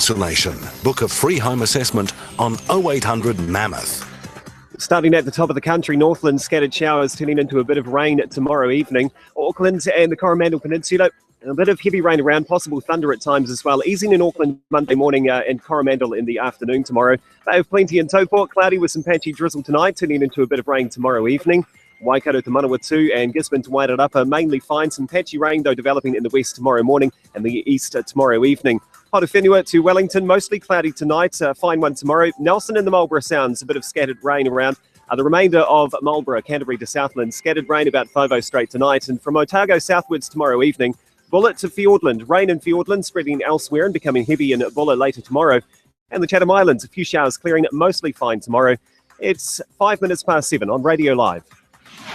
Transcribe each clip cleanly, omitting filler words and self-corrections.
vaccination. Book a free home assessment on 0800 Mammoth. Starting at the top of the country, Northland scattered showers turning into a bit of rain tomorrow evening. Auckland and the Coromandel Peninsula, a bit of heavy rain around, possible thunder at times as well. Easing in Auckland Monday morning and Coromandel in the afternoon tomorrow. Bay of Plenty in Taupō, cloudy with some patchy drizzle tonight, turning into a bit of rain tomorrow evening. Waikato to Manawatu and Gisborne to Wairarapa, mainly fine. Some patchy rain, though, developing in the west tomorrow morning and the east tomorrow evening. Potowhenua to Wellington, mostly cloudy tonight, fine one tomorrow. Nelson and the Marlborough Sounds, a bit of scattered rain around. The remainder of Marlborough, Canterbury to Southland, scattered rain about 5 straight tonight. And from Otago southwards tomorrow evening, Bulla to Fiordland, rain in Fiordland, spreading elsewhere and becoming heavy in Bulla later tomorrow. And the Chatham Islands, a few showers clearing, mostly fine tomorrow. It's 7:05 on Radio Live.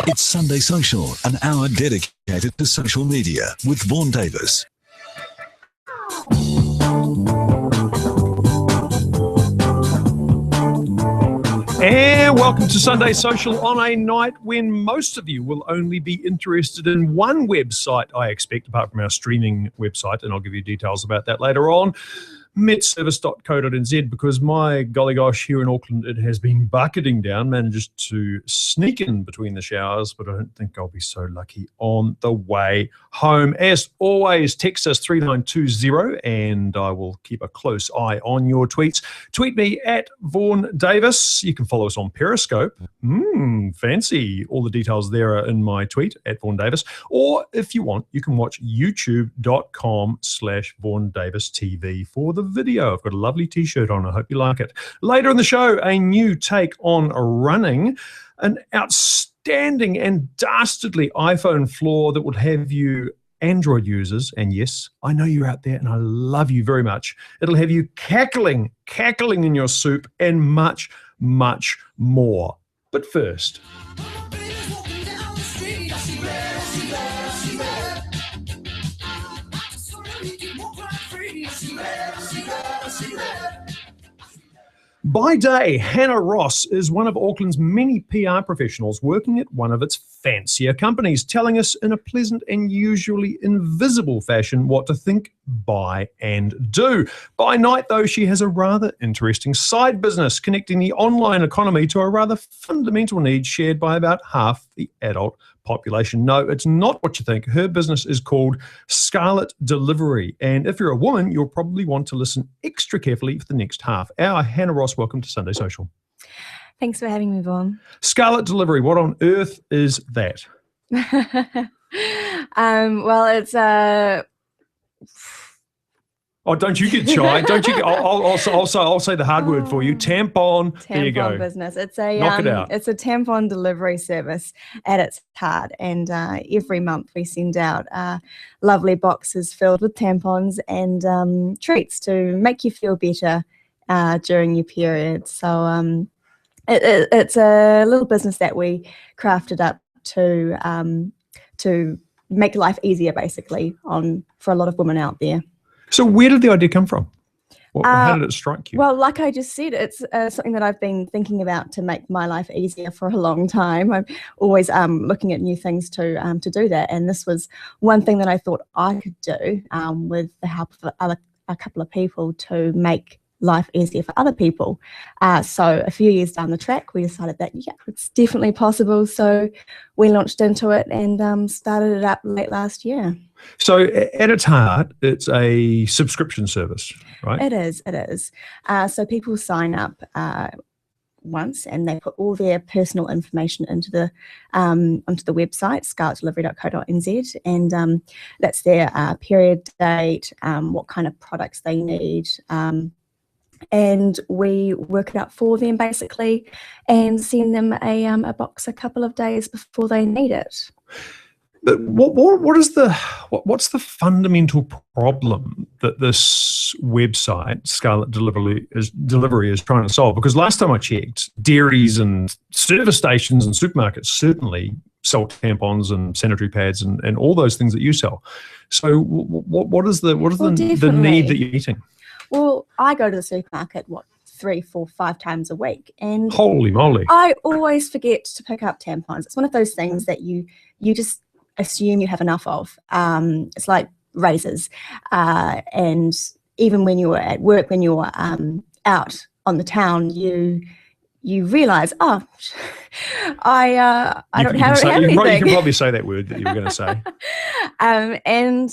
It's Sunday Social, an hour dedicated to social media with Vaughan Davis. And welcome to Sunday Social on a night when most of you will only be interested in one website, I expect, apart from our streaming website, and I'll give you details about that later on. metservice.co.nz, because my golly gosh, here in Auckland it has been bucketing down. Managed to sneak in between the showers, but I don't think I'll be so lucky on the way home. As always, text us 3920 and I will keep a close eye on your tweets. Tweet me at Vaughan Davis. You can follow us on Periscope. Fancy. All the details there are in my tweet at Vaughan Davis. Or if you want, you can watch youtube.com/Vaughan Davis TV for the video. I've got a lovely t-shirt on. I hope you like it. Later in the show, a new take on running, an outstanding and dastardly iPhone flaw that would have you Android users, and yes, I know you're out there and I love you very much. It'll have you cackling in your soup and much, much more. But first, by day, Hannah Ross is one of Auckland's many PR professionals working at one of its fancier companies, telling us in a pleasant and usually invisible fashion what to think, buy and do. By night, though, she has a rather interesting side business connecting the online economy to a rather fundamental need shared by about half the adult population. No, it's not what you think. Her business is called Scarlet Delivery. And if you're a woman, you'll probably want to listen extra carefully for the next half hour. Hannah Ross, welcome to Sunday Social. Thanks for having me, Vaughan. Scarlet Delivery, what on earth is that? Well, it's Oh, don't you get shy? Don't you? I'll say the hard word for you. Tampon. There you go. Business. It's a Knock it out. It's a tampon delivery service at its heart, and every month we send out lovely boxes filled with tampons and treats to make you feel better during your period. So it's a little business that we crafted up to make life easier, basically, for a lot of women out there. So where did the idea come from? How did it strike you? Well, like I just said, it's something that I've been thinking about to make my life easier for a long time. I'm always looking at new things to do that. And this was one thing that I thought I could do with the help of a couple of people to make life easier for other people. So a few years down the track, we decided that, yeah, it's definitely possible. So we launched into it and started it up late last year. So at its heart, it's a subscription service, right? It is. So people sign up once and they put all their personal information onto the website, scarletdelivery.co.nz, and that's their period date, what kind of products they need, and we work it out for them basically and send them a box a couple of days before they need it. But what's the fundamental problem that this website, Scarlet Delivery, is trying to solve? Because last time I checked, dairies and service stations and supermarkets certainly sell tampons and sanitary pads and all those things that you sell. So what is the need that you're meeting? Well, I go to the supermarket, 3, 4, 5 times a week, and holy moly, I always forget to pick up tampons. It's one of those things that you just assume you have enough of. It's like razors, and even when you're at work, when you're out on the town, you realise, oh, I don't have anything. You can probably say that word that you were going to say. And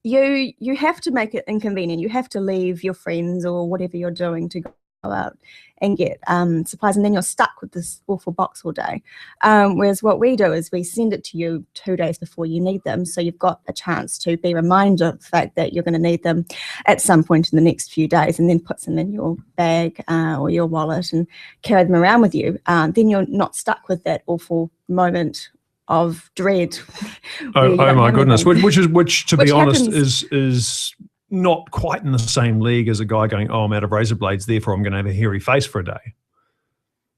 you have to make it inconvenient. You have to leave your friends or whatever you're doing to go out and get supplies, and then you're stuck with this awful box all day. Whereas what we do is we send it to you 2 days before you need them, so you've got a chance to be reminded of the fact that you're going to need them at some point in the next few days, and then put them in your bag or your wallet and carry them around with you. Then you're not stuck with that awful moment of dread. Oh my goodness! Which to be honest happens. is not quite in the same league as a guy going, oh, I'm out of razor blades, therefore I'm going to have a hairy face for a day.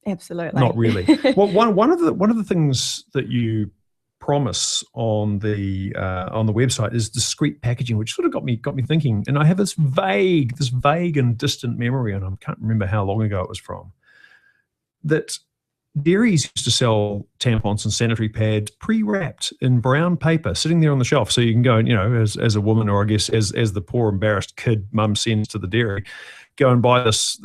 Absolutely. Not really. Well, one of the things that you promise on the website is discreet packaging, which sort of got me thinking. And I have this vague and distant memory, and I can't remember how long ago it was from, that dairies used to sell tampons and sanitary pads pre-wrapped in brown paper, sitting there on the shelf. So you can go and, as a woman, or I guess as the poor embarrassed kid mum sends to the dairy, go and buy this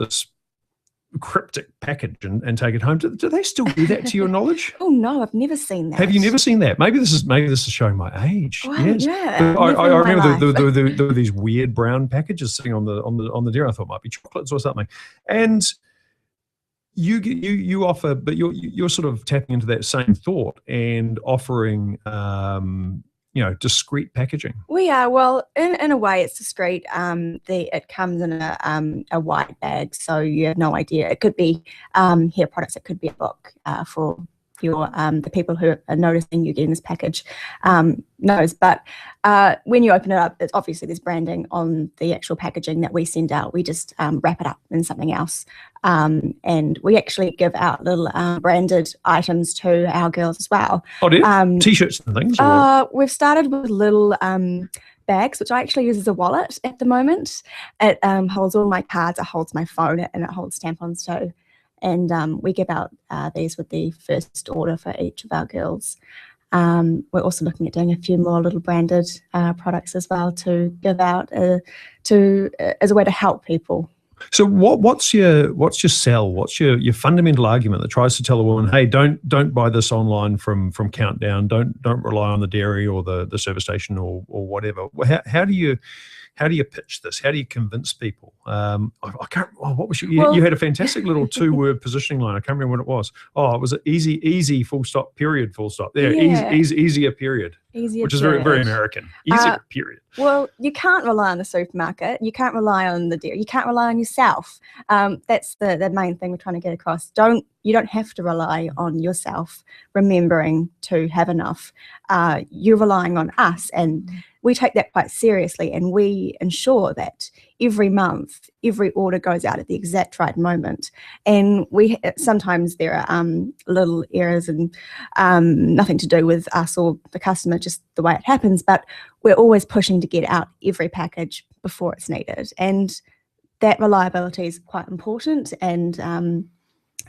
cryptic package and take it home. Do they still do that, to your knowledge? Oh no, I've never seen that. Have you never seen that? Maybe this is showing my age. Wow, yes. yeah. I remember there were these weird brown packages sitting on the dairy. I thought it might be chocolates or something. And you offer, but you're sort of tapping into that same thought and offering discreet packaging. We are, well, in a way it's discreet. It comes in a white bag, so you have no idea. It could be hair products, it could be a book for your the people who are noticing you getting this package knows. But when you open it up, it's obviously there's branding on the actual packaging that we send out. We just wrap it up in something else. And we actually give out little branded items to our girls as well. Oh, do you? T-shirts and things? We've started with little bags, which I actually use as a wallet at the moment. It holds all my cards, it holds my phone, and it holds tampons too. And we give out these with the first order for each of our girls. We're also looking at doing a few more little branded products as well to give out as a way to help people. So what's your sell? What's your fundamental argument that tries to tell a woman, hey, don't buy this online from Countdown. Don't rely on the dairy or the service station or whatever. How do you pitch this? How do you convince people? I can't. Oh, what was you had a fantastic little 2-word positioning line. I can't remember what it was. Oh, it was an easy full stop period full stop. There, yeah. Easier period. Easier which is period. very American. Easier period. Well, you can't rely on the supermarket. You can't rely on the dairy. You can't rely on yourself. That's the main thing we're trying to get across. You don't have to rely on yourself remembering to have enough. You're relying on us, and we take that quite seriously, and we ensure that every month, every order goes out at the exact right moment. And sometimes there are little errors and nothing to do with us or the customer, just the way it happens. But we're always pushing to get out every package before it's needed, and that reliability is quite important. And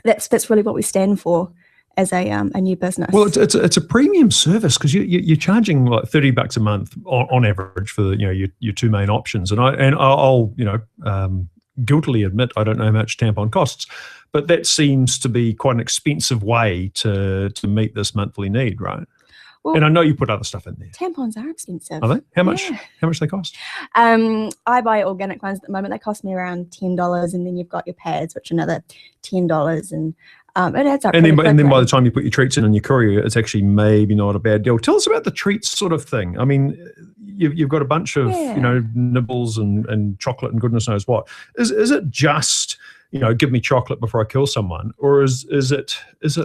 that's really what we stand for as a new business. Well, it's a premium service because you're charging like $30 a month on average for your two main options, and I'll guiltily admit I don't know how much tampon costs, but that seems to be quite an expensive way to meet this monthly need, right? Well, and I know you put other stuff in there. Tampons are expensive. Are they? How much? Yeah. How much they cost? I buy organic ones at the moment. They cost me around $10, and then you've got your pads, which are another $10, and it adds up. And then by the time you put your treats in your courier, it's actually maybe not a bad deal. Tell us about the treats sort of thing. I mean, you've got a bunch of nibbles and chocolate and goodness knows what. Is it just give me chocolate before I kill someone, or is it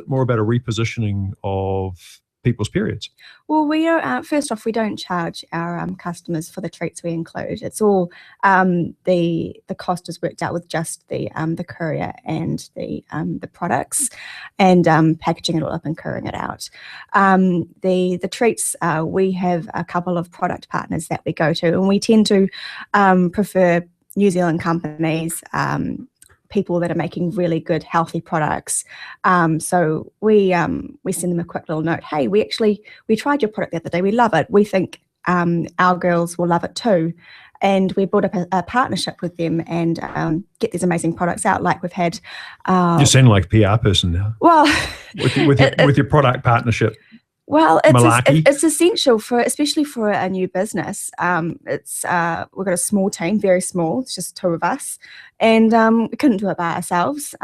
more about a repositioning of people's periods? Well, we are first off, we don't charge our customers for the treats we include. It's all the cost is worked out with just the courier and the products, and packaging it all up and couriering it out. The treats, we have a couple of product partners that we go to, and we tend to prefer New Zealand companies, people that are making really good, healthy products. So we send them a quick little note. Hey, we tried your product the other day. We love it. We think our girls will love it too. and we built up a partnership with them and get these amazing products out. Like we've had. You sound like a PR person now. Well, with your product partnership. Well, Malarkey. it's essential especially for a new business. We've got a small team, very small. It's just 2 of us, and we couldn't do it by ourselves.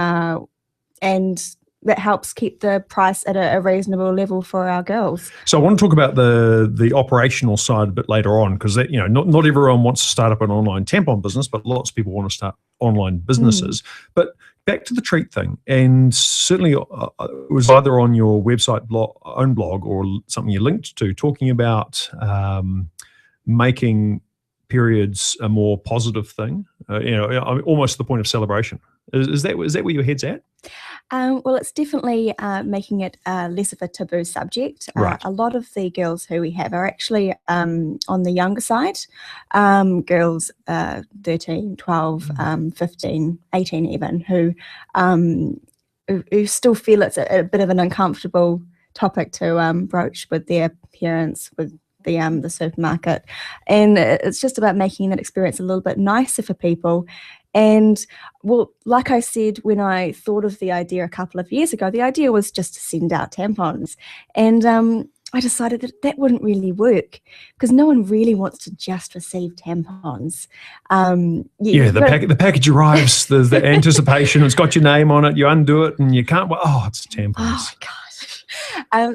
And that helps keep the price at a reasonable level for our girls. So I want to talk about the operational side a bit later on, because not everyone wants to start up an online tampon business, but lots of people want to start online businesses. But back to the treat thing, and certainly it was either on your website own blog or something you linked to, talking about making periods a more positive thing, almost to the point of celebration. Is that where your head's at? Well, it's definitely making it less of a taboo subject. Right. A lot of the girls who we have are actually on the younger side, girls 13, 12, 15, 18 even, who still feel it's a bit of an uncomfortable topic to broach with their parents, with the supermarket. And it's just about making that experience a little bit nicer for people. And well, like I said, when I thought of the idea a couple of years ago, the idea was just to send out tampons. And I decided that wouldn't really work, because no one really wants to just receive tampons. The package arrives, there's the anticipation, it's got your name on it, you undo it and you can't, it's tampons. Oh, gosh.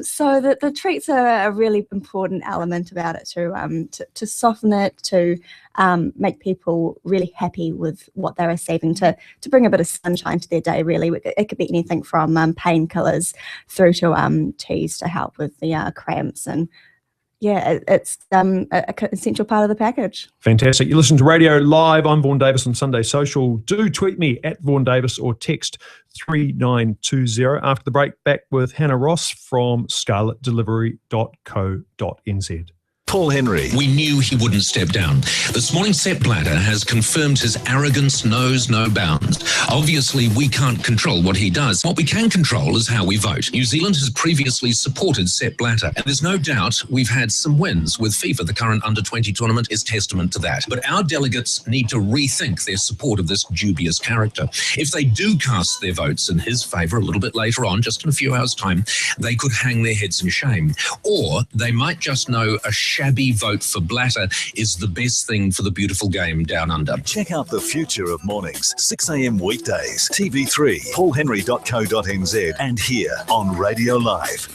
So the treats are a really important element about it to soften it, to make people really happy with what they're receiving, to bring a bit of sunshine to their day, really. It could be anything from painkillers through to teas to help with the cramps. And yeah, it's an essential part of the package. Fantastic. You listen to Radio Live. I'm Vaughan Davis on Sunday Social. Do tweet me at Vaughan Davis or text 3920. After the break, back with Hannah Ross from scarletdelivery.co.nz. Paul Henry. We knew he wouldn't step down. This morning, Sepp Blatter has confirmed his arrogance knows no bounds. Obviously, we can't control what he does. What we can control is how we vote. New Zealand has previously supported Sepp Blatter, and there's no doubt we've had some wins with FIFA. The current under-20 tournament is testament to that. But our delegates need to rethink their support of this dubious character. If they do cast their votes in his favour a little bit later on, just in a few hours' time, they could hang their heads in shame. Or they might just know a shabby vote for Blatter is the best thing for the beautiful game down under. Check out the future of mornings, 6 a.m. weekdays, TV3, paulhenry.co.nz, and here on Radio Live.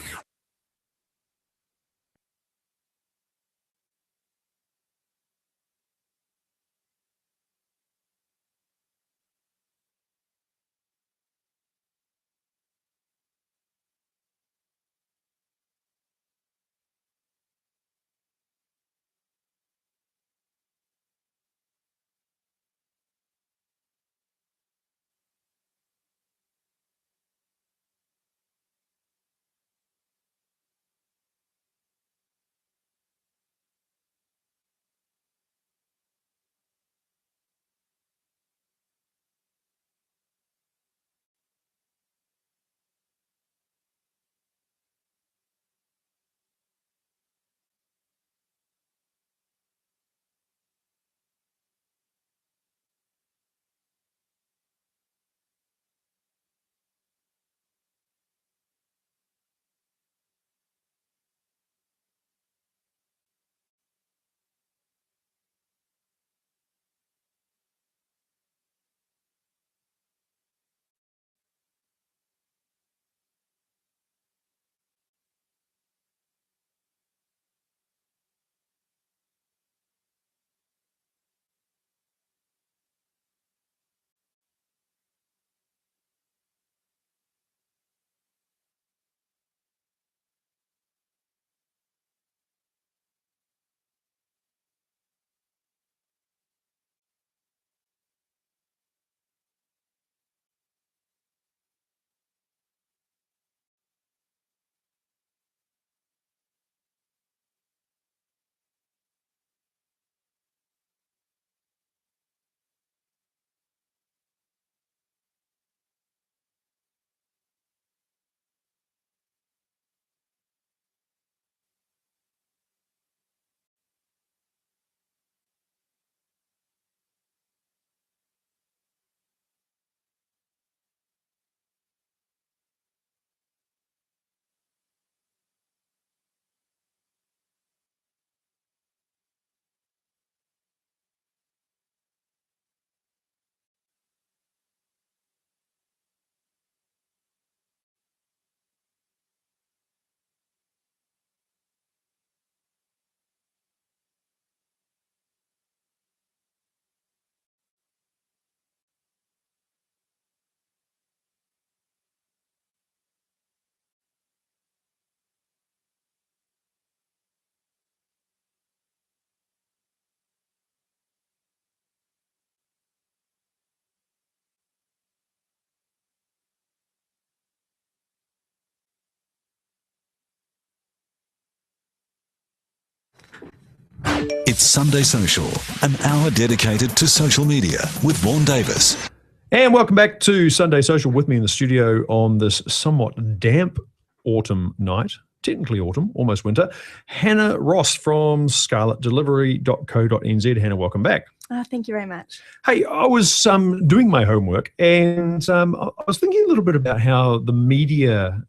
It's Sunday Social, an hour dedicated to social media with Vaughan Davis. And welcome back to Sunday Social. With me in the studio on this somewhat damp autumn night, technically autumn, almost winter, Hannah Ross from scarletdelivery.co.nz. Hannah, welcome back. Thank you very much. Hey, I was doing my homework and I was thinking a little bit about how the media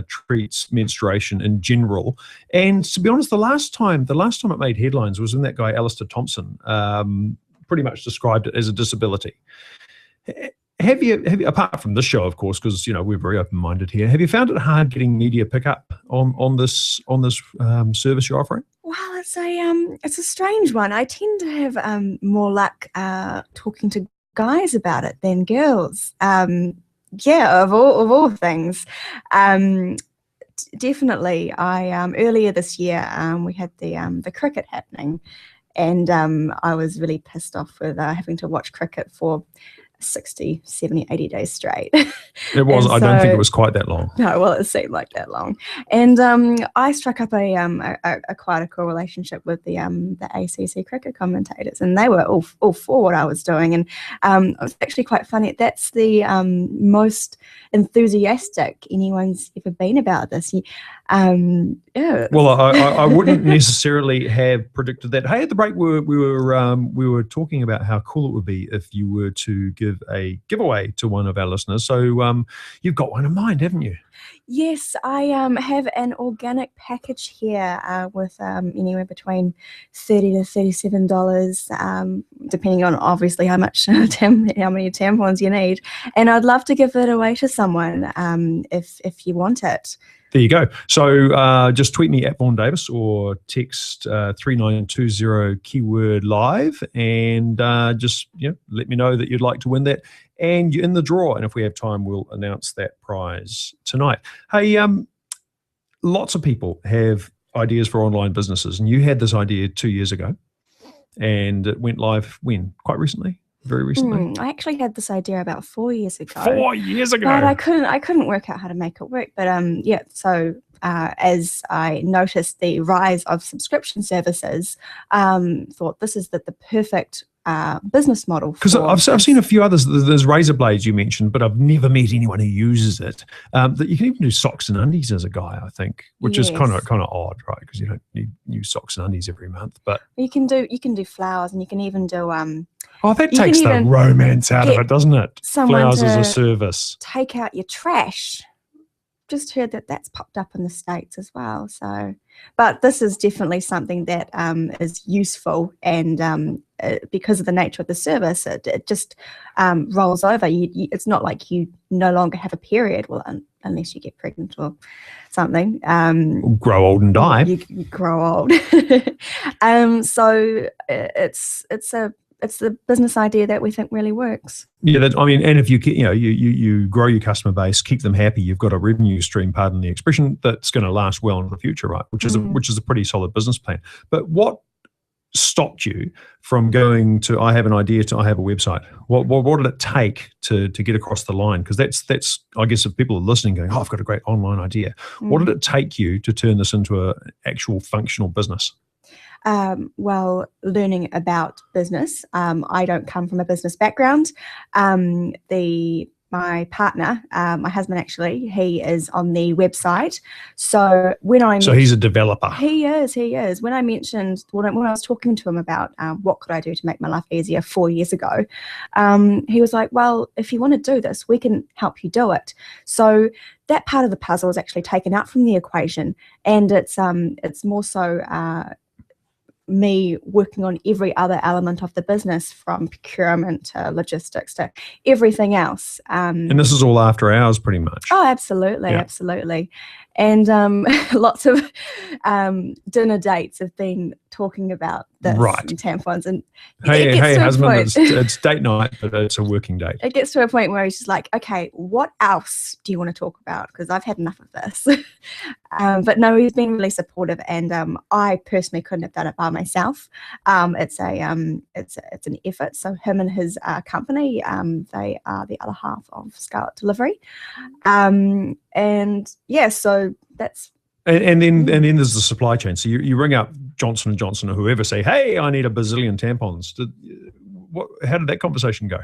treats menstruation in general. And to be honest, the last time it made headlines was when that guy Alistair Thompson pretty much described it as a disability. Have you, apart from this show, of course, because we're very open-minded here, have you found it hard getting media pickup on this service you're offering? Well, it's a strange one. I tend to have more luck talking to guys about it than girls. Yeah, of all things. Definitely. Earlier this year we had the cricket happening, and I was really pissed off with having to watch cricket for 60, 70, 80 days straight. It was. I don't think it was quite that long. No, well, it seemed like that long. And I struck up a quite a cool relationship with the ACC cricket commentators, and they were all for what I was doing. And it was actually quite funny. That's the most enthusiastic anyone's ever been about this. Yeah. Well, I wouldn't necessarily have predicted that. Hey, at the break, we were talking about how cool it would be if you were to give a giveaway to one of our listeners. So you've got one in mind, haven't you? Yes, I have an organic package here with anywhere between $30 to $37, depending on obviously how much how many tampons you need. And I'd love to give it away to someone if you want it. There you go. So just tweet me at Vaughan Davis or text 3920 keyword live and just let me know that you'd like to win that. And you're in the draw. And if we have time, we'll announce that prize tonight. Hey, lots of people have ideas for online businesses. And you had this idea 2 years ago. And it went live when? Quite recently? Very recently? I actually had this idea about 4 years ago. 4 years ago? But I couldn't work out how to make it work. But so as I noticed the rise of subscription services, thought this is the perfect business model. Because I've seen a few others. There's razor blades you mentioned, but I've never met anyone who uses it. That you can even do socks and undies as a guy, I think, which is kind of odd, right? Because you don't need new socks and undies every month. But you can do flowers, and you can even do oh, that takes the romance out of it, doesn't it? Flowers as a service. Take out your trash. Just heard that's popped up in the States as well. So, but this is definitely something that is useful, and because of the nature of the service, it just rolls over. It's not like you no longer have a period, well, unless you get pregnant or something. Grow old and die. You grow old. So it's the business idea that we think really works. Yeah, and if you grow your customer base, keep them happy, you've got a revenue stream, pardon the expression, that's going to last well into the future, right? Which is a pretty solid business plan. But what stopped you from going to I have an idea to I have a website? What did it take to get across the line? Because that's I guess if people are listening going, I've got a great online idea. What did it take you to turn this into an actual functional business? Well, learning about business. I don't come from a business background. My partner, my husband actually, he is on the website. So he's a developer. He is. When I mentioned, when I was talking to him about what could I do to make my life easier 4 years ago, he was like, well, if you want to do this, we can help you do it. So that part of the puzzle is actually taken out from the equation, and it's more so me working on every other element of the business, from procurement to logistics to everything else. And this is all after hours pretty much. Oh, absolutely. Yeah. Absolutely. And lots of dinner dates have been talking about this and tampons. And hey, husband, it's date night, but it's a working date. It gets to a point where he's just like, okay, what else do you want to talk about? Because I've had enough of this. But no, he's been really supportive, and I personally couldn't have done it by myself. It's an effort. So him and his company, they are the other half of Scarlet Delivery. And yeah, so that's And then there's the supply chain. So you ring up Johnson & Johnson or whoever, say, hey, I need a bazillion tampons. How did that conversation go?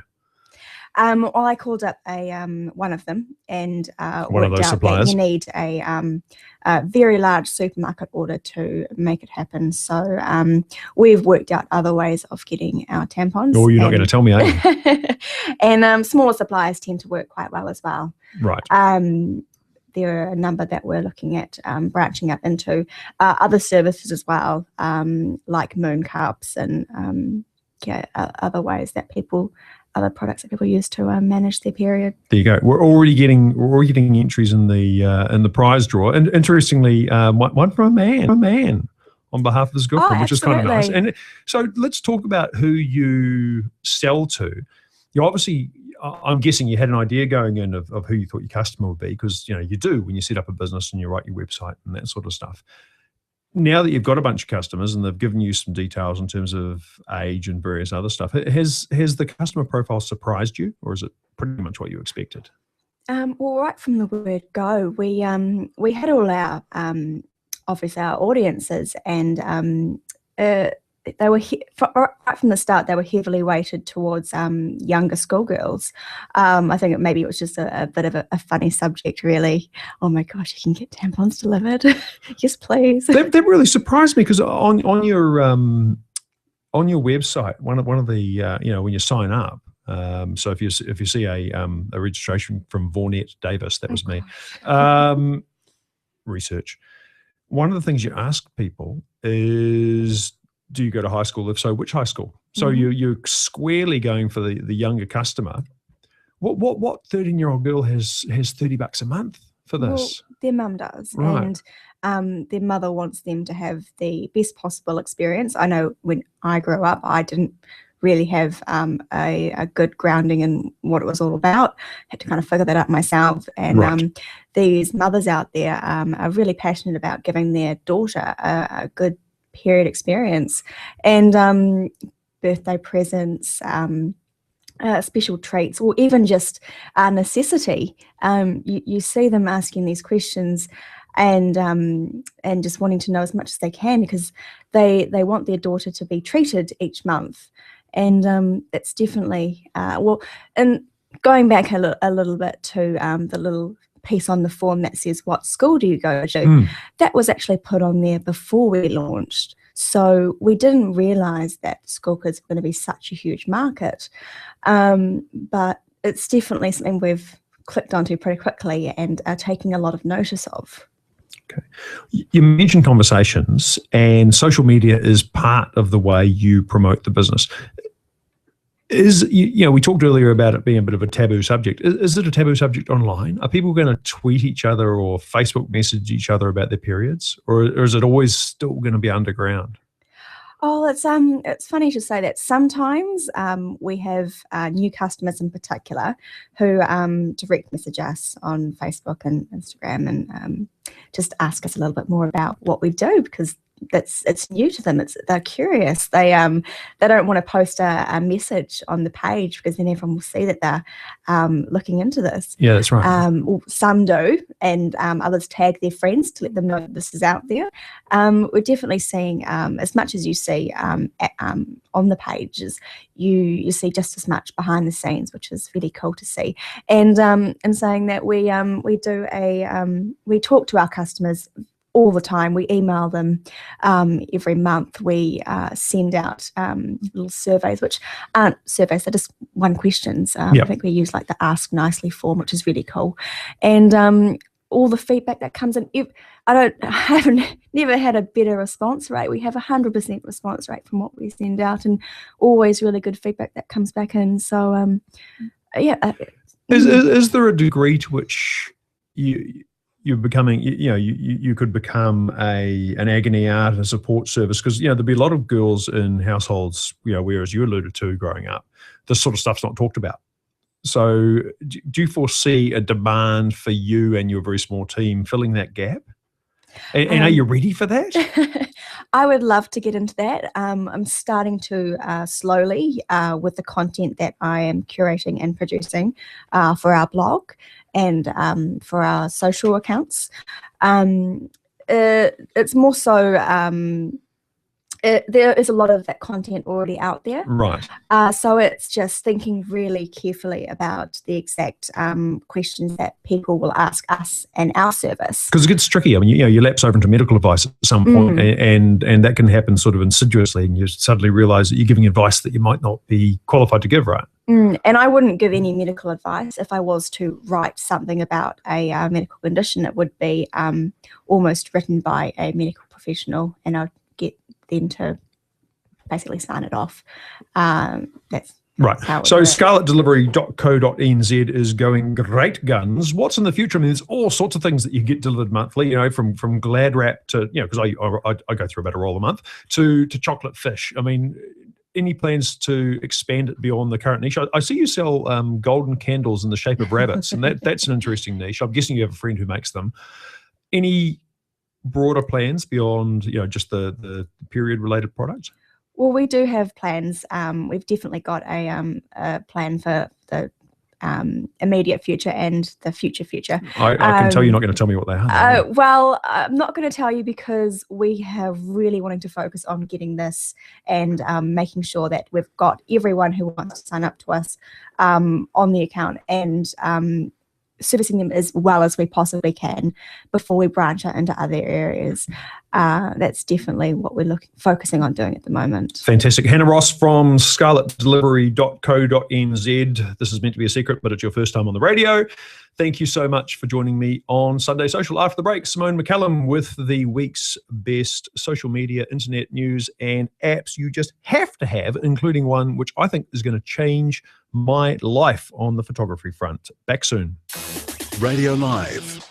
Well, I called up one of them and One of worked those out suppliers. that you need a very large supermarket order to make it happen. So we've worked out other ways of getting our tampons. Oh, you're not going to tell me, are you? And smaller suppliers tend to work quite well as well. Right. There are a number that we're looking at branching up into other services as well, like moon cups and other ways that other products that people use to manage their period. There you go. We're already getting entries in the prize draw, and interestingly, one from a man on behalf of his girlfriend, which is kind of nice. And so let's talk about who you sell to. You obviously, I'm guessing you had an idea going in of who you thought your customer would be, because you do when you set up a business and you write your website and that sort of stuff. Now that you've got a bunch of customers and they've given you some details in terms of age and various other stuff, has the customer profile surprised you, or is it pretty much what you expected? Well, right from the word go, we had all our obviously our audiences, and they were right from the start. They were heavily weighted towards younger schoolgirls. I think maybe it was just a bit of a funny subject, really. Oh my gosh, you can get tampons delivered. Yes, please. That really surprised me, because on your website, one of the when you sign up. So if you see a registration from Vaughnette Davis, that was me. Research. One of the things you ask people is, do you go to high school? If so, which high school? So you're squarely going for the younger customer. What 13-year-old girl has $30 a month for this? Well, their mum does, right. And their mother wants them to have the best possible experience. I know when I grew up, I didn't really have a good grounding in what it was all about. Had to kind of figure that out myself. And right. These mothers out there are really passionate about giving their daughter a good period experience, and birthday presents, special treats, or even just necessity. You see them asking these questions and just wanting to know as much as they can, because they want their daughter to be treated each month. And it's definitely and going back a little bit to the little piece on the form that says, what school do you go to? That was actually put on there before we launched. So we didn't realize that school kids were going to be such a huge market. But it's definitely something we've clicked onto pretty quickly and are taking a lot of notice of. Okay. You mentioned conversations, and social media is part of the way you promote the business. We talked earlier about it being a bit of a taboo subject. Is it a taboo subject online? Are people going to tweet each other or Facebook message each other about their periods, or is it always still going to be underground? Oh, it's funny to say that. Sometimes we have new customers in particular who direct message us on Facebook and Instagram and just ask us a little bit more about what we do, because it's new to them. They're curious. They don't want to post a message on the page, because then everyone will see that they're looking into this. Yeah, that's right. Well, some do, and others tag their friends to let them know that this is out there. We're definitely seeing as much as you see on the pages, you see just as much behind the scenes, which is really cool to see. And saying that we talk to our customers all the time. We email them every month. We send out little surveys, which aren't surveys, they're just one questions. I think we use like the Ask Nicely form, which is really cool. And all the feedback that comes in, I haven't never had a better response rate. We have 100% response rate from what we send out, and always really good feedback that comes back in. So is there a degree to which you're becoming, you could become an agony aunt, a support service? Because there'd be a lot of girls in households, where, as you alluded to, growing up, this sort of stuff's not talked about. So do you foresee a demand for you and your very small team filling that gap? And are you ready for that? I would love to get into that. I'm starting to slowly with the content that I am curating and producing for our blog and for our social accounts. it's more so there is a lot of that content already out there. Right. So it's just thinking really carefully about the exact questions that people will ask us and our service. Because it gets tricky. I mean, you lapse over into medical advice at some point, and that can happen sort of insidiously, and you suddenly realise that you're giving advice that you might not be qualified to give, right? And I wouldn't give any medical advice. If I was to write something about a medical condition, it would be almost written by a medical professional, and I'd get them to basically sign it off. That's right. So scarletdelivery.co.nz is going great guns. What's in the future? I mean, there's all sorts of things that you get delivered monthly, from Glad Wrap to, because I go through about a roll a month, to chocolate fish. I mean, any plans to expand it beyond the current niche? I see you sell golden candles in the shape of rabbits, and that's an interesting niche. I'm guessing you have a friend who makes them. Any broader plans beyond just the period related products? Well, we do have plans. We've definitely got a plan for the immediate future and the future. I can tell you're not going to tell me what they are. Well, I'm not going to tell you because we have really wanting to focus on getting this and making sure that we've got everyone who wants to sign up to us on the account and servicing them as well as we possibly can before we branch out into other areas. That's definitely what we're focusing on doing at the moment. Fantastic. Hannah Ross from scarletdelivery.co.nz. This is meant to be a secret, but it's your first time on the radio. Thank you so much for joining me on Sunday Social. After the break, Simone McCallum with the week's best social media, internet news, and apps you just have to have, including one which I think is going to change my life on the photography front. Back soon. Radio Live.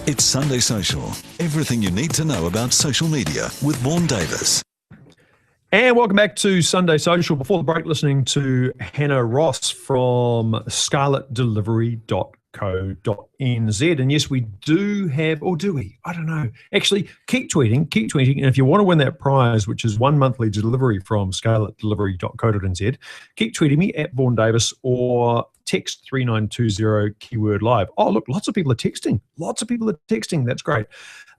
It's Sunday Social. Everything you need to know about social media with Vaughan Davis. And welcome back to Sunday Social. Before the break, listening to Hannah Ross from scarletdelivery.co.nz. And yes, we do have, or do we? I don't know. Actually, keep tweeting. And if you want to win that prize, which is 1 monthly delivery from scarletdelivery.co.nz, keep tweeting me at Vaughan Davis or text 3920 keyword live. Oh, look, lots of people are texting. That's great.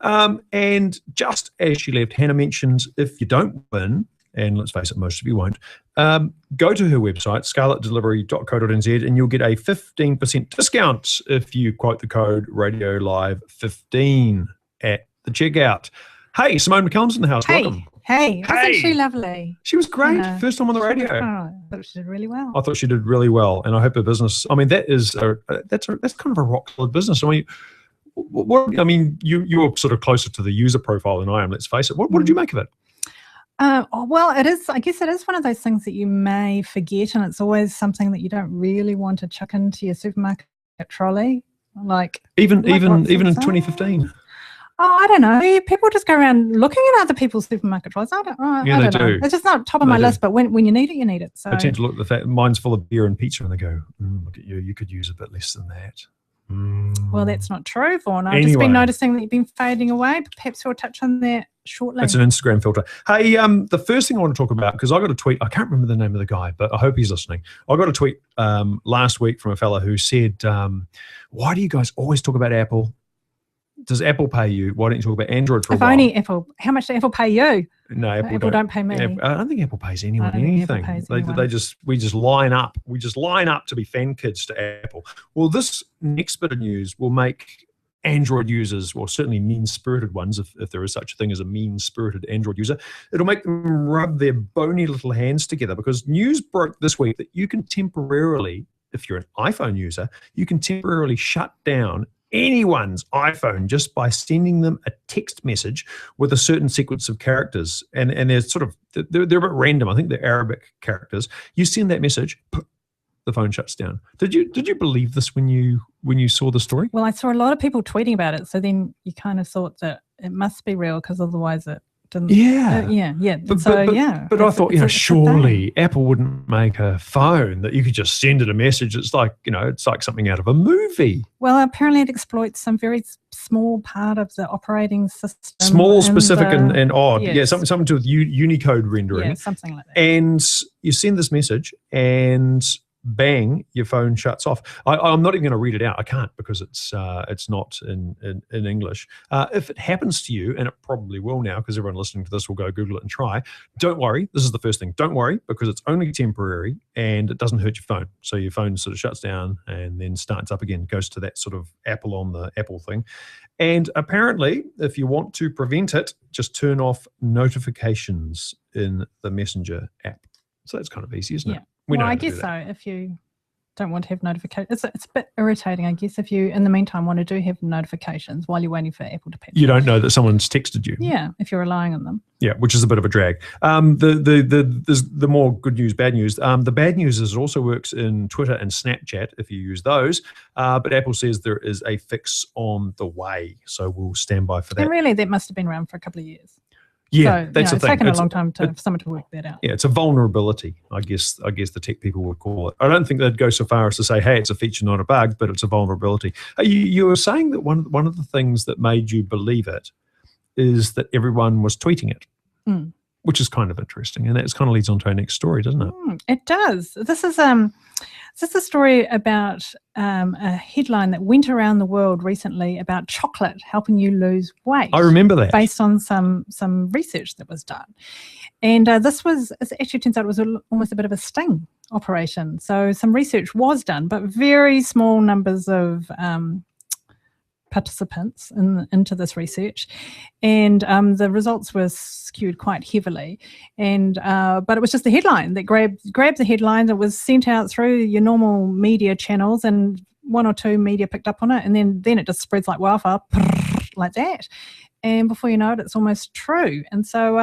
And just as she left, Hannah mentions if you don't win, and let's face it, most of you won't, go to her website, scarletdelivery.co.nz, and you'll get a 15% discount if you quote the code RadioLive15 at the checkout. Hey, Simone McCallum's in the house. Welcome. Hey, wasn't she lovely? She was great. First time on the radio. I thought she did really well. I thought she did really well, and I hope her business. I mean, that's kind of a rock solid business. I mean, you're sort of closer to the user profile than I am. Let's face it. What did you make of it? Well, it is. I guess it is one of those things that you may forget, and it's always something that you don't really want to chuck into your supermarket trolley. Like even in 2015. Oh, I don't know. People just go around looking at other people's supermarket trolleys. I don't know. It's just not top of my list, but when you need it, you need it. So I tend to look at the fact mine's full of beer and pizza, and they go, look at you. You could use a bit less than that. Well, that's not true, Vaughan. I've just been noticing that you've been fading away. But perhaps we'll touch on that shortly. It's an Instagram filter. Hey, the first thing I want to talk about, because I got a tweet, I can't remember the name of the guy, but I hope he's listening. I got a tweet last week from a fella who said, why do you guys always talk about Apple? Does Apple pay you? Why don't you talk about Android for a while? If only Apple. How much does Apple pay you? No, Apple don't pay me. I don't think Apple pays anyone anything. We just line up. We just line up to be fan kids to Apple. Well, this next bit of news will make Android users, well, certainly mean-spirited ones, if there is such a thing as a mean-spirited Android user, it'll make them rub their bony little hands together, because news broke this week that you can temporarily, if you're an iPhone user, you can temporarily shut down anyone's iPhone just by sending them a text message with a certain sequence of characters, and they're sort of they're a bit random. I think they're Arabic characters. You send that message, the phone shuts down. Did you believe this when you saw the story? Well, I saw a lot of people tweeting about it, so then you kind of thought that it must be real, because otherwise it didn't. Yeah. But I thought, surely Apple wouldn't make a phone that you could just send it a message. It's like, it's like something out of a movie. Well, apparently it exploits some very small part of the operating system. Small, specific, and odd. Yes. Yeah, something to do with Unicode rendering. Yeah, something like that. And you send this message, and bang, your phone shuts off. I'm not even going to read it out. I can't, because it's not in English. If it happens to you, and it probably will now, because everyone listening to this will go Google it and try, don't worry. This is the first thing. Don't worry, because it's only temporary and it doesn't hurt your phone. So your phone sort of shuts down and then starts up again, goes to that sort of Apple on the Apple thing. And apparently, if you want to prevent it, just turn off notifications in the Messenger app. So that's kind of easy, isn't it? I guess so. If you don't want to have notifications, it's a bit irritating, I guess, if you, in the meantime, want to have notifications while you're waiting for Apple to pay. You don't know that someone's texted you. Yeah, if you're relying on them. Yeah, which is a bit of a drag. The more good news, bad news. The bad news is it also works in Twitter and Snapchat if you use those. But Apple says there is a fix on the way, so we'll stand by for that. And really, that must have been around for a couple of years. Yeah, so, that's the thing. It's taken a long time for someone to work that out. Yeah, it's a vulnerability, I guess the tech people would call it. I don't think they'd go so far as to say, hey, it's a feature, not a bug, but it's a vulnerability. You were saying that one of the things that made you believe it is that everyone was tweeting it, which is kind of interesting. And that kind of leads on to our next story, doesn't it? It does. This is a story about a headline that went around the world recently about chocolate helping you lose weight. I remember that. Based on some research that was done. And it actually turns out it was almost a bit of a sting operation. So some research was done, but very small numbers of participants into this research, and the results were skewed quite heavily. And but it was just the headline that grabbed the headline that was sent out through your normal media channels, and one or two media picked up on it, and then it just spreads like wildfire, like that. And before you know it, it's almost true. And so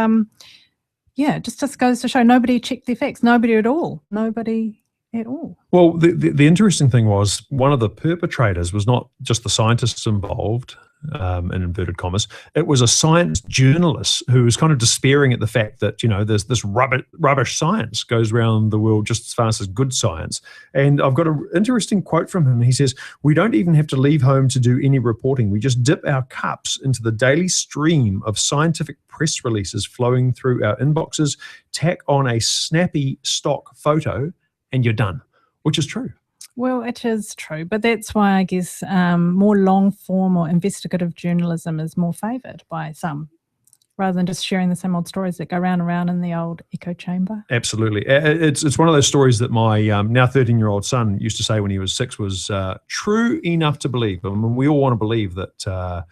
it just goes to show nobody checked the facts. Nobody at all. Nobody at all. Well, the interesting thing was one of the perpetrators was not just the scientists involved, in inverted commas. It was a science journalist who was kind of despairing at the fact that, there's this rubbish science goes around the world just as fast as good science. And I've got an interesting quote from him. He says, "We don't even have to leave home to do any reporting. We just dip our cups into the daily stream of scientific press releases flowing through our inboxes, tack on a snappy stock photo, and you're done," which is true. Well, it is true, but that's why I guess more long-form or investigative journalism is more favoured by some, rather than just sharing the same old stories that go round and round in the old echo chamber. Absolutely. It's one of those stories that my now 13-year-old son used to say when he was 6 was true enough to believe. I mean, we all want to believe that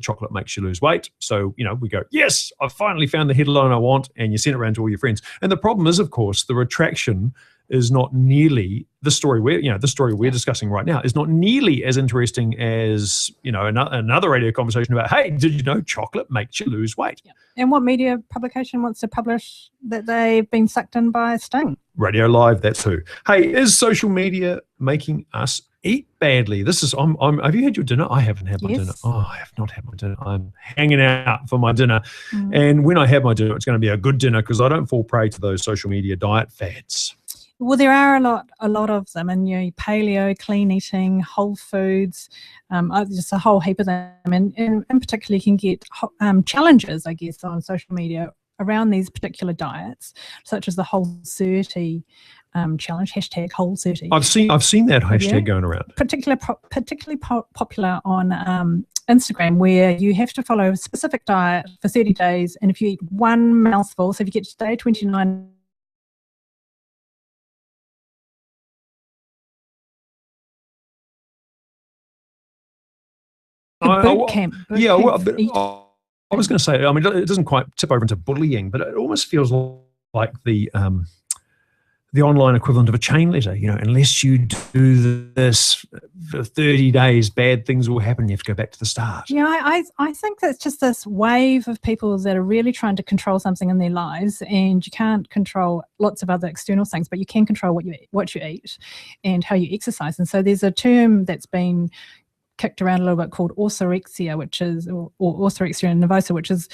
chocolate makes you lose weight. So, we go, yes, I've finally found the headline I want, and you send it around to all your friends. And the problem is, of course, the retraction is not nearly the story we're discussing right now is not nearly as interesting as another radio conversation about, hey, did you know chocolate makes you lose weight? Yeah. And what media publication wants to publish that they've been sucked in by Sting? Radio Live, that's who. Hey, is social media making us eat badly? This is have you had your dinner? I haven't had my dinner. Oh, I have not had my dinner. I'm hanging out for my dinner. And when I have my dinner, it's going to be a good dinner because I don't fall prey to those social media diet fads. Well, there are a lot of them, and paleo, clean eating, whole foods, just a whole heap of them. And in particular, you can get challenges, I guess, on social media around these particular diets, such as the Whole30 challenge, hashtag Whole30. I've seen that hashtag going around. Particularly popular on Instagram, where you have to follow a specific diet for 30 days, and if you eat one mouthful, so if you get to day 29. Boot camp. I was going to say, I mean, it doesn't quite tip over into bullying, but it almost feels like the online equivalent of a chain letter. Unless you do this for 30 days, bad things will happen. You have to go back to the start. Yeah, I think that's just this wave of people that are really trying to control something in their lives, and you can't control lots of other external things, but you can control what you eat and how you exercise. And so there's a term that's been kicked around a little bit called orthorexia, or orthorexia nervosa, which is,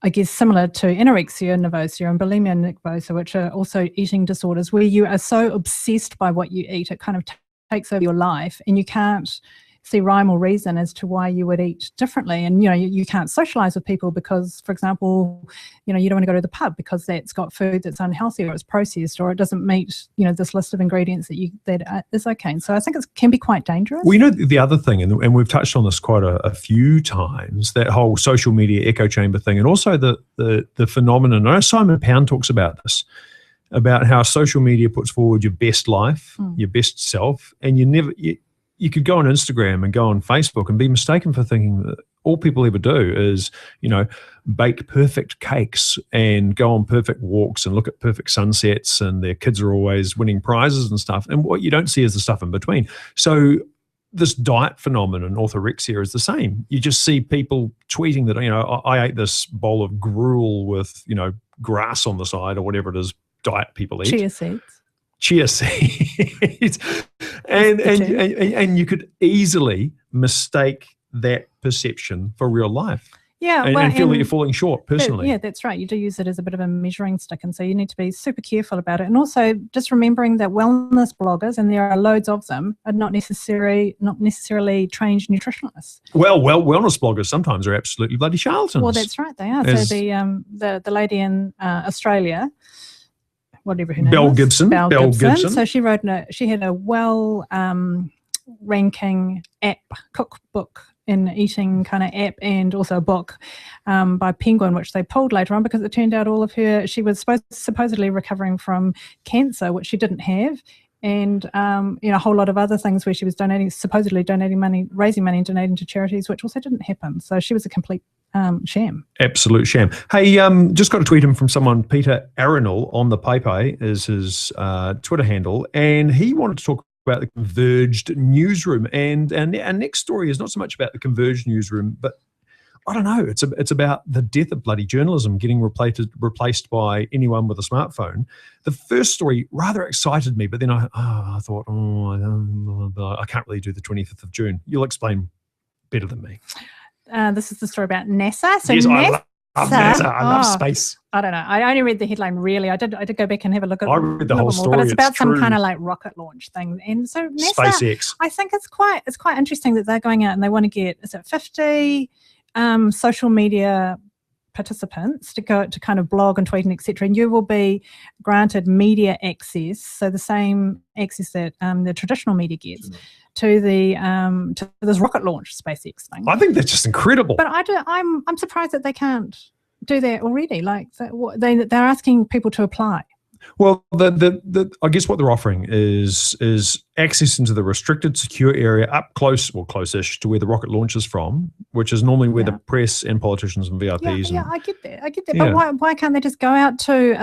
I guess, similar to anorexia nervosa and bulimia nervosa, which are also eating disorders where you are so obsessed by what you eat, it kind of takes over your life, and you can't see rhyme or reason as to why you would eat differently. And you can't socialize with people because, for example, you don't want to go to the pub because that's got food that's unhealthy or it's processed or it doesn't meet this list of ingredients that is okay. And so I think it can be quite dangerous. Well, the other thing, and we've touched on this quite a few times, that whole social media echo chamber thing, and also the phenomenon. I know Simon Pound talks about this, about how social media puts forward your best life, your best self, and you could go on Instagram and go on Facebook and be mistaken for thinking that all people ever do is, bake perfect cakes and go on perfect walks and look at perfect sunsets, and their kids are always winning prizes and stuff. And what you don't see is the stuff in between. So this diet phenomenon, orthorexia, is the same. You just see people tweeting that, I ate this bowl of gruel with, grass on the side or whatever it is diet people eat. Chia seeds. And you could easily mistake that perception for real life. Yeah, and feel that you're falling short personally. Yeah, that's right. You do use it as a bit of a measuring stick, and so you need to be super careful about it. And also just remembering that wellness bloggers, and there are loads of them, are not necessarily trained nutritionists. Well, wellness bloggers sometimes are absolutely bloody charlatans. Well, that's right, they are. So the lady in Australia, whatever her name Belle is. Gibson. Belle Gibson. So she had a ranking app cookbook in eating kind of app, and also a book by Penguin, which they pulled later on because it turned out she was supposedly recovering from cancer, which she didn't have, and a whole lot of other things where she was supposedly donating money, raising money and donating to charities, which also didn't happen. So she was a complete sham. Absolute sham. Hey, just got a tweet in from someone, Peter Arenal on the Pepe is his Twitter handle, and he wanted to talk about the Converged newsroom. And our next story is not so much about the Converged newsroom, but I don't know. It's about the death of bloody journalism getting replaced by anyone with a smartphone. The first story rather excited me, but then I thought, I can't really do the 25th of June. You'll explain better than me. This is the story about NASA. So yes, NASA, I love NASA. I love space. I don't know. I only read the headline. Really, I did go back and have a look at. I read the whole story. But it's about some true. kind of like rocket launch thing. And so NASA, SpaceX. I think it's quite interesting that they're going out and they want to get 50 social media participants to go to kind of blog and tweet and etc. And you will be granted media access, so the same access that the traditional media gets. To this rocket launch SpaceX thing. I think that's just incredible. But I'm surprised that they can't do that already. Like they're asking people to apply. Well, I guess what they're offering is access into the restricted, secure area up close, or close-ish to where the rocket launches from, which is normally where the press and politicians and VIPs. Yeah, I get that. Yeah. But why can't they just go out to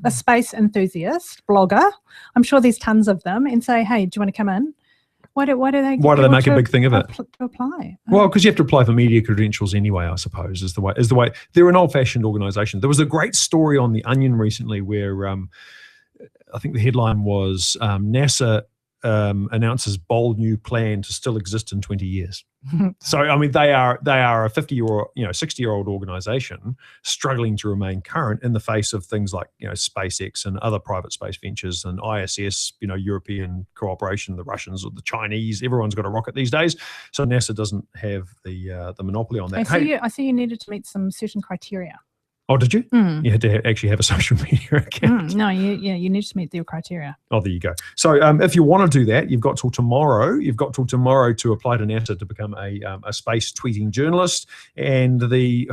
a space enthusiast blogger? I'm sure there's tons of them, and say, hey, do you want to come in? Why do they make a big thing of it? To apply? Well, because you have to apply for media credentials anyway, I suppose, is the way. They're an old-fashioned organisation. There was a great story on The Onion recently where I think the headline was NASA announces bold new plan to still exist in 20 years. So, I mean, they are a 60-year-old organisation struggling to remain current in the face of things like, SpaceX and other private space ventures and ISS, European cooperation, the Russians or the Chinese. Everyone's got a rocket these days. So NASA doesn't have the monopoly on that. I see you needed to meet some certain criteria. Oh, did you? You had to actually have a social media account. No, you need to meet the criteria. Oh, there you go. So if you want to do that, you've got till tomorrow. You've got till tomorrow to apply to NASA to become a space tweeting journalist. And the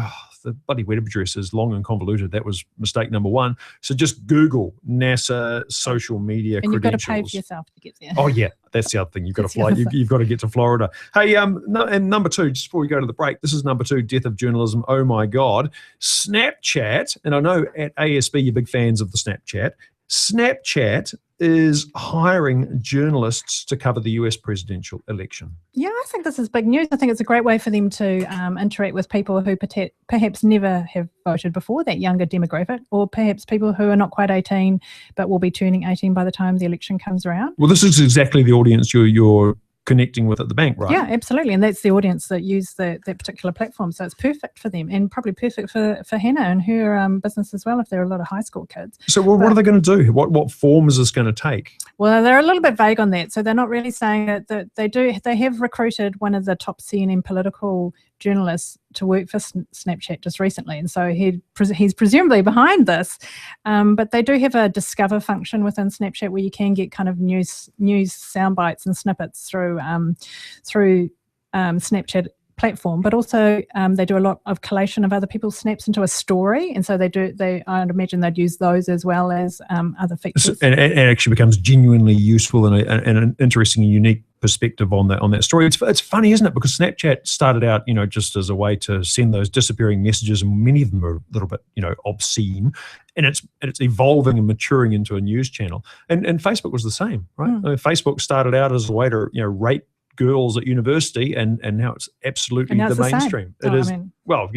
bloody web address is long and convoluted. That was mistake number one. So just Google NASA social media and credentials. You've got to pay for yourself to get there. Oh, yeah. That's the other thing. You've got to fly. You've got to get to Florida. Hey, and number two, just before we go to the break, this is number two, death of journalism. Oh, my God. Snapchat, and I know at ASB you're big fans of the Snapchat. Snapchat is hiring journalists to cover the US presidential election. Yeah, I think this is big news. I think it's a great way for them to interact with people who perhaps never have voted before, that younger demographic, or perhaps people who are not quite 18 but will be turning 18 by the time the election comes around. Well, this is exactly the audience you're connecting with at the bank, right? Yeah, absolutely. And that's the audience that use that particular platform. So it's perfect for them, and probably perfect for Hannah and her business as well, if there are a lot of high school kids. So what are they going to do? What form is this going to take? Well, they're a little bit vague on that. So they're not really saying that they have recruited one of the top CNN political journalists to work for Snapchat just recently, and so he's presumably behind this. But they do have a discover function within Snapchat where you can get kind of news sound bites and snippets through Snapchat platform, but also they do a lot of collation of other people's snaps into a story, and so I'd imagine they'd use those as well as other features. And it actually becomes genuinely useful and an interesting and unique perspective on that story. It's funny, isn't it? Because Snapchat started out, just as a way to send those disappearing messages, and many of them are a little bit, obscene. And it's evolving and maturing into a news channel. And Facebook was the same, right? I mean, Facebook started out as a way to, rate girls at university, and now it's absolutely the mainstream. It is. Well,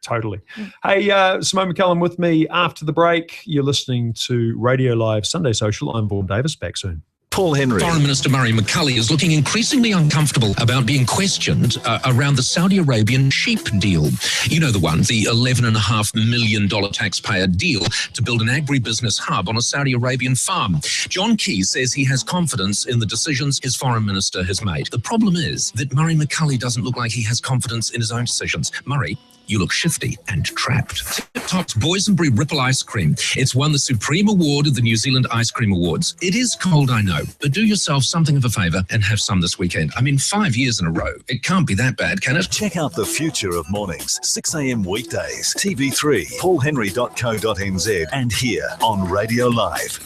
totally. Hey, Simone McCallum with me after the break. You're listening to Radio Live Sunday Social. I'm Vaughan Davis. Back soon. Paul Henry. Foreign Minister Murray McCulley is looking increasingly uncomfortable about being questioned around the Saudi Arabian sheep deal. You know the one, the $11.5 million taxpayer deal to build an agribusiness hub on a Saudi Arabian farm. John Key says he has confidence in the decisions his foreign minister has made. The problem is that Murray McCulley doesn't look like he has confidence in his own decisions. Murray, you look shifty and trapped. Tip Top's Boysenberry Ripple Ice Cream. It's won the Supreme Award at the New Zealand Ice Cream Awards. It is cold, I know, but do yourself something of a favour and have some this weekend. I mean, 5 years in a row. It can't be that bad, can it? Check out the future of mornings, 6 a.m. weekdays, TV3, paulhenry.co.nz, and here on Radio Live.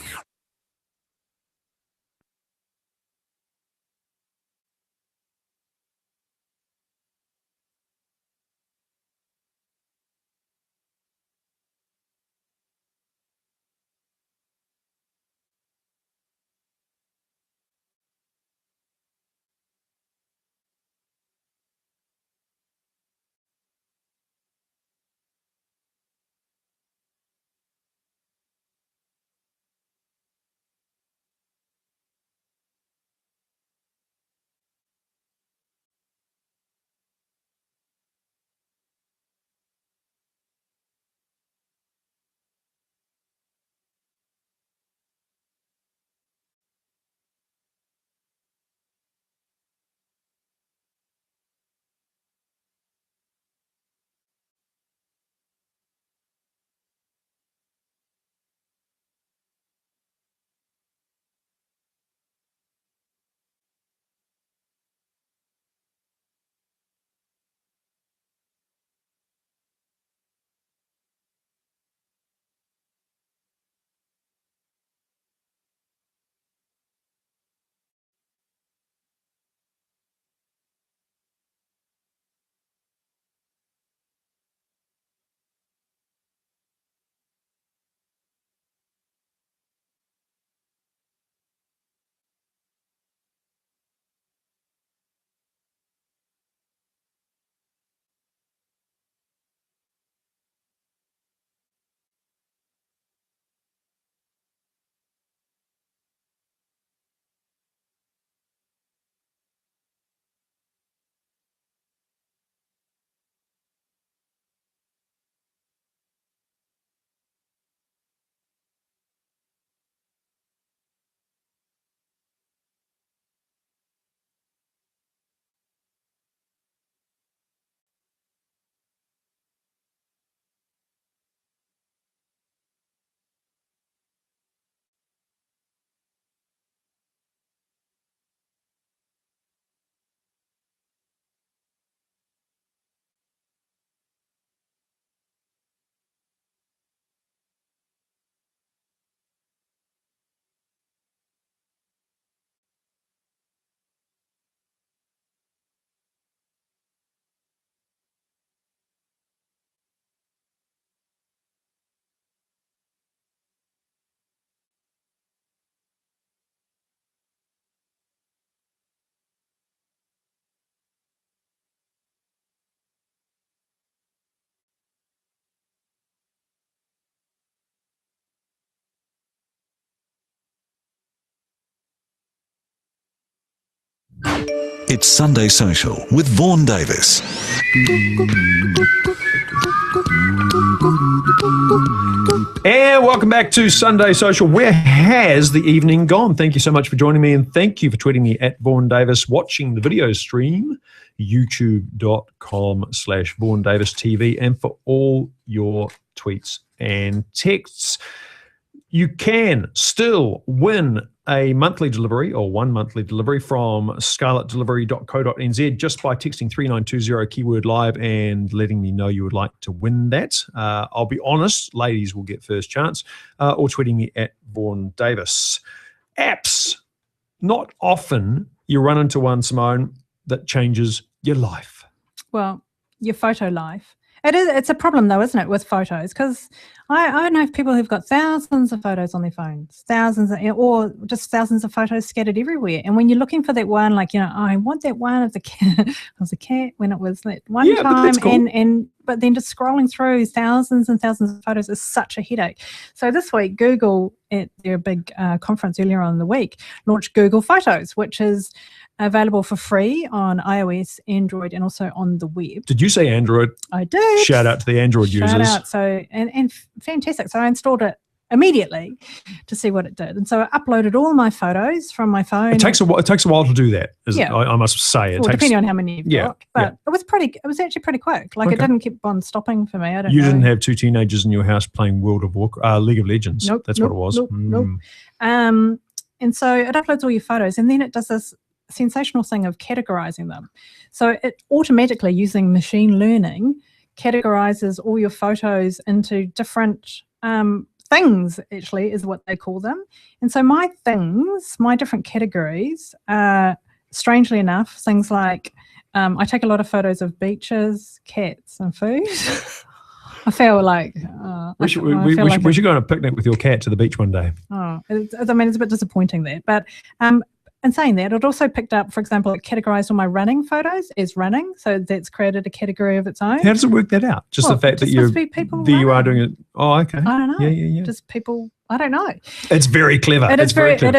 It's Sunday Social with Vaughan Davis. And welcome back to Sunday Social. Where has the evening gone? Thank you so much for joining me, and thank you for tweeting me at Vaughan Davis, watching the video stream, youtube.com/Vaughan Davis TV, and for all your tweets and texts. You can still win a monthly delivery or one monthly delivery from scarletdelivery.co.nz just by texting 3920 keyword live and letting me know you would like to win that. I'll be honest, ladies will get first chance, or tweeting me at Vaughan Davis. Apps. Not often you run into one, Simone, that changes your life. Well, your photo life. It's a problem though, isn't it, with photos? Because I know people who've got thousands of photos on their phones, or just thousands of photos scattered everywhere. And when you're looking for that one, like, I want that one of the cat, of the cat when it was that one time, but that's cool. But then just scrolling through thousands and thousands of photos is such a headache. So this week, Google, at their big conference earlier on in the week, launched Google Photos, which is available for free on iOS, Android, and also on the web. Did you say Android? I did. Shout out to the Android users. Shout out. So, and fantastic. So I installed it immediately to see what it did. And so I uploaded all my photos from my phone. It takes a while to do that. Yeah. I must say. Depending on how many you've got. But it was actually pretty quick. Like, it didn't keep on stopping for me. I don't know. You didn't have two teenagers in your house playing League of Legends. Nope. That's what it was. Nope. And so it uploads all your photos, and then it does this sensational thing of categorizing them. So it automatically, using machine learning, categorizes all your photos into different things, actually, is what they call them. And so my different categories are, strangely enough, things like I take a lot of photos of beaches, cats, and food. I feel like we should go on a picnic with your cat to the beach one day. It's a bit disappointing that, but in saying that, it also picked up, for example, it categorized all my running photos as running, so that's created a category of its own. How does it work that out? Just the fact that you are doing it. Oh, okay. I don't know. Yeah. Just people. I don't know. It's very clever. It is very clever.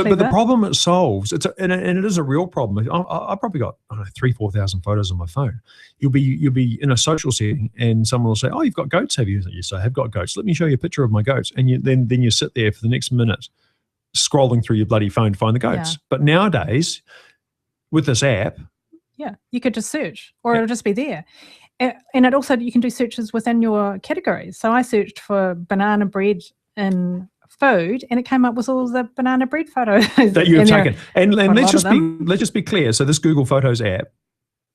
But the problem it solves, and it is a real problem. I probably got 3,000-4,000 photos on my phone. You'll be in a social setting, and someone will say, "Oh, you've got goats, have you?" Yes, I have got goats. Let me show you a picture of my goats, and then you sit there for the next minute, scrolling through your bloody phone to find the goats. Yeah. But nowadays, with this app, you could just search, or it'll just be there. And it also, you can do searches within your categories. So I searched for banana bread in food, and it came up with all the banana bread photos that you've taken. And let's just be clear. So this Google Photos app,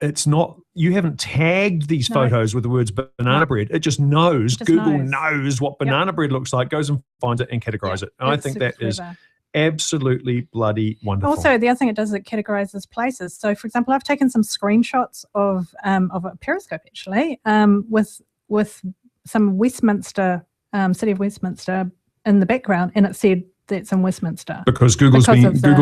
it's not, you haven't tagged these photos with the words banana bread. It just knows. Google knows what banana bread looks like, goes and finds it and categorizes it. And I think that is absolutely bloody wonderful. Also, the other thing it does is it categorizes places. So, for example, I've taken some screenshots of a Periscope, actually, with some Westminster, City of Westminster in the background, and it said that's in Westminster. Because Google's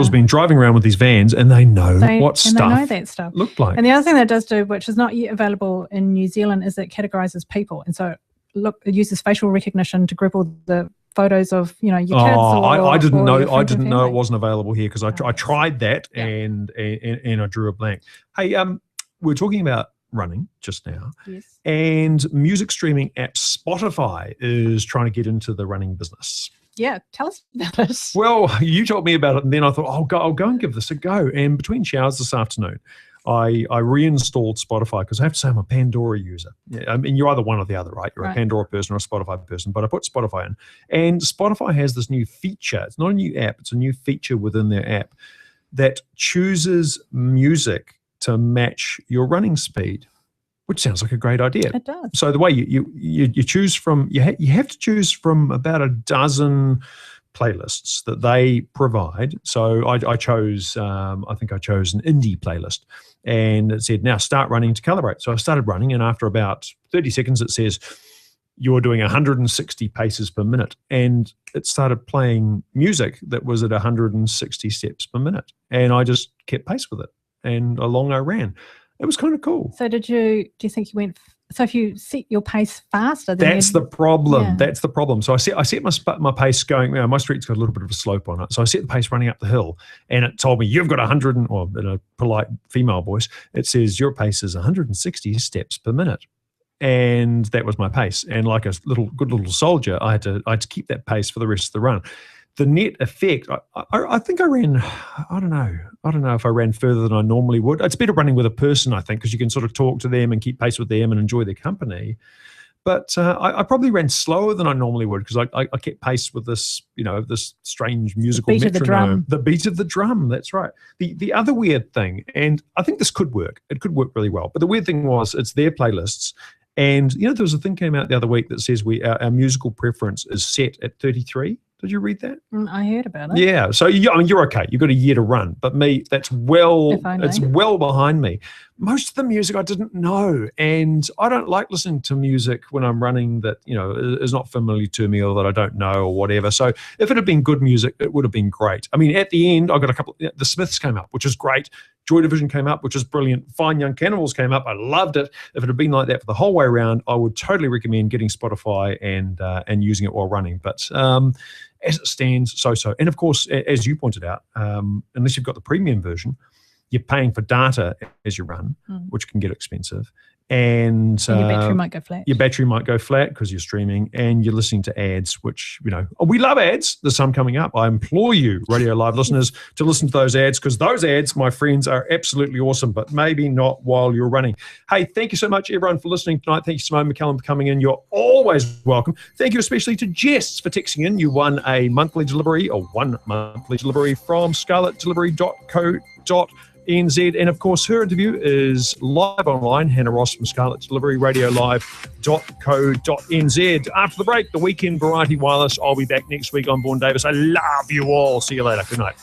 been driving around with these vans, and they know what stuff looked like. And the other thing that it does do, which is not yet available in New Zealand, is it categorizes people. And so it uses facial recognition to group all the photos of your kids. I didn't know it wasn't available here, because I tried that and I drew a blank. Hey, we're talking about running just now. Yes. And music streaming app Spotify is trying to get into the running business. Yeah, tell us about it. Well, you told me about it, and then I thought, I'll go and give this a go. And between showers this afternoon, I reinstalled Spotify, because I have to say I'm a Pandora user. Yeah, I mean, you're either one or the other, right? You're a Pandora person or a Spotify person, but I put Spotify in. And Spotify has this new feature. It's not a new app. It's a new feature within their app that chooses music to match your running speed, which sounds like a great idea. It does. So the way you choose from, you have to choose from about a dozen playlists that they provide. So I chose, I think I chose an indie playlist, and it said, now start running to calibrate. So I started running, and after about 30 seconds, it says, you're doing 160 paces per minute. And it started playing music that was at 160 steps per minute. And I just kept pace with it. And along I ran. It was kind of cool. So do you think you went So if you set your pace faster, then that's the problem. Yeah. That's the problem. So I set my pace going. My street's got a little bit of a slope on it. So I set the pace running up the hill, and it told me you've got 100, or in a polite female voice, it says your pace is 160 steps per minute. And that was my pace. And like a good little soldier, I had to keep that pace for the rest of the run. The net effect, I think I ran, I don't know if I ran further than I normally would. It's better running with a person, I think, because you can sort of talk to them and keep pace with them and enjoy their company. But I probably ran slower than I normally would, because I kept pace with this, this strange musical beat of the drum. The beat of the drum, that's right. The other weird thing, and I think this could work. It could work really well. But the weird thing was, it's their playlists. And, there was a thing came out the other week that says our musical preference is set at 33. Did you read that? I heard about it. Yeah. So, you're okay. You've got a year to run. But me, it's well behind me. Most of the music I didn't know. And I don't like listening to music when I'm running that, is not familiar to me or that I don't know or whatever. So if it had been good music, it would have been great. I mean, at the end, I got a couple, the Smiths came up, which is great. Joy Division came up, which is brilliant. Fine Young Cannibals came up. I loved it. If it had been like that for the whole way around, I would totally recommend getting Spotify and using it while running. But as it stands, so. And of course, as you pointed out, unless you've got the premium version, you're paying for data as you run, which can get expensive. And your battery might go flat. Your battery might go flat because you're streaming, and you're listening to ads, which, we love ads. There's some coming up. I implore you, Radio Live listeners, to listen to those ads, because those ads, my friends, are absolutely awesome, but maybe not while you're running. Hey, thank you so much, everyone, for listening tonight. Thank you, Simone McCallum, for coming in. You're always welcome. Thank you especially to Jess for texting in. You won a monthly delivery, or 1 monthly delivery from scarletdelivery.co.nz. And of course, her interview is live online. Hannah Ross from Scarlet Delivery, radiolive.co.nz. After the break, the Weekend Variety Wireless. I'll be back next week. I'm Vaughan Davis. I love you all. See you later. Good night.